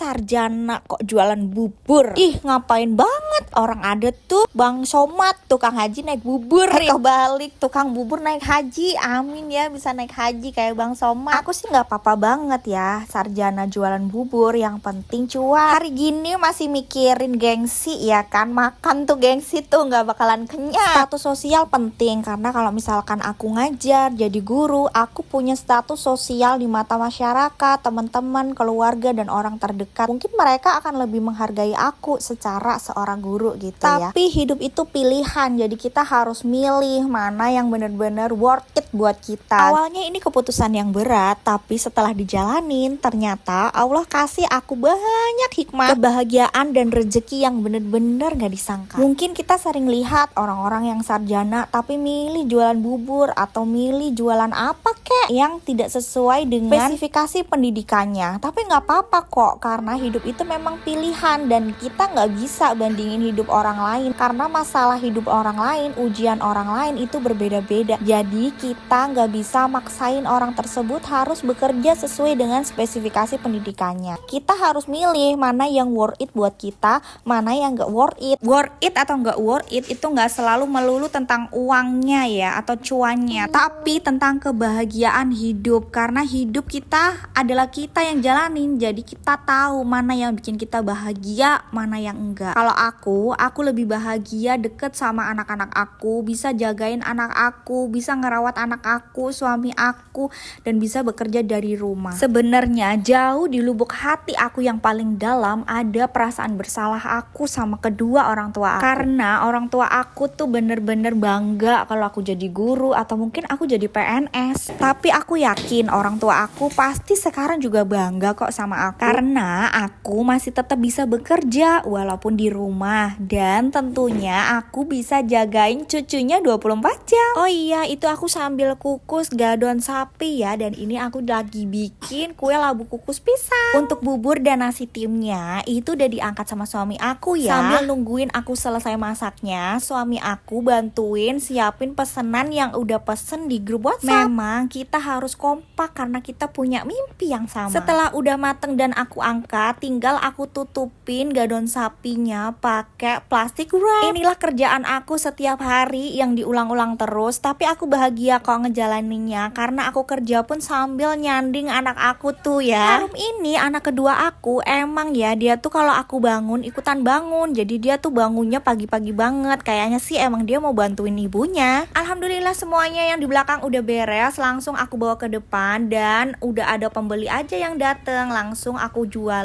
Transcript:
sarjana kok jualan bubur? Ih, ngapain banget? Orang ada tuh Bang Somad tukang haji naik bubur, kebalik tukang bubur naik haji. Amin ya bisa naik haji kayak Bang Somad. Aku sih nggak apa-apa banget ya sarjana jualan bubur, yang penting cuan. Hari gini masih mikirin gengsi ya kan, makan tuh gengsi tuh nggak bakalan kenyang. Status sosial penting karena kalau misalkan aku ngajar jadi guru, aku punya status sosial di mata masyarakat, teman-teman, keluarga dan orang terdekat. Mungkin mereka akan lebih menghargai aku secara seorang guru gitu ya. Tapi hidup itu pilihan, jadi kita harus milih mana yang benar-benar worth it buat kita. Awalnya ini keputusan yang berat, tapi setelah dijalanin ternyata Allah kasih aku banyak hikmah, kebahagiaan dan rezeki yang benar-benar gak disangka. Mungkin kita sering lihat orang-orang yang sarjana tapi milih jualan bubur atau milih jualan apa kek yang tidak sesuai dengan spesifikasi pendidikannya. Tapi nggak apa-apa kok, karena hidup itu memang pilihan dan kita nggak bisa bandingin hidup orang lain, karena masalah hidup orang lain, ujian orang lain itu berbeda-beda. Jadi kita nggak bisa maksain orang tersebut harus bekerja sesuai dengan spesifikasi pendidikannya. Kita harus milih mana yang worth it buat kita, mana yang nggak worth it. Worth it atau nggak worth it itu nggak selalu melulu tentang uangnya ya atau cuannya, tapi tentang kebahagiaan hidup. Karena hidup kita adalah kita yang jalanin, jadi kita tahu mana yang bikin kita bahagia, mana yang enggak. Kalau aku lebih bahagia deket sama anak-anak aku, bisa jagain anak aku, bisa ngerawat anak aku, suami aku, dan bisa bekerja dari rumah. Sebenarnya jauh di lubuk hati aku yang paling dalam ada perasaan bersalah aku sama kedua orang tua aku. Karena orang tua aku tuh bener-bener bangga kalau aku jadi guru atau mungkin aku jadi PNS. Tapi aku yakin orang tua aku pasti sekarang juga bangga kok sama aku, karena aku masih tetap bisa bekerja walaupun di rumah, dan tentunya aku bisa jagain cucunya 24 jam. Oh iya, itu aku sambil kukus gadon sapi ya, dan ini aku lagi bikin kue labu kukus pisang. Untuk bubur dan nasi timnya itu udah diangkat sama suami aku ya. Sambil nungguin aku selesai masaknya, suami aku bantuin siapin pesanan yang udah pesen di grup WhatsApp. Memang kita harus kompak karena kita punya mimpi yang sama. Setelah udah mateng dan aku angkat, tinggal aku tutupin gadon sapinya pakai plastik wrap. Inilah kerjaan aku setiap hari yang diulang-ulang terus, tapi aku bahagia kok ngejalaninnya karena aku kerja pun sambil nyanding anak aku tuh ya. Harum ini anak kedua aku, emang ya dia tuh kalau aku bangun ikutan bangun, jadi dia tuh bangunnya pagi-pagi banget. Kayaknya sih emang dia mau bantuin ibunya. Alhamdulillah semuanya yang di belakang udah beres, langsung aku bawa ke depan dan udah ada pembeli aja yang dateng, langsung aku jual.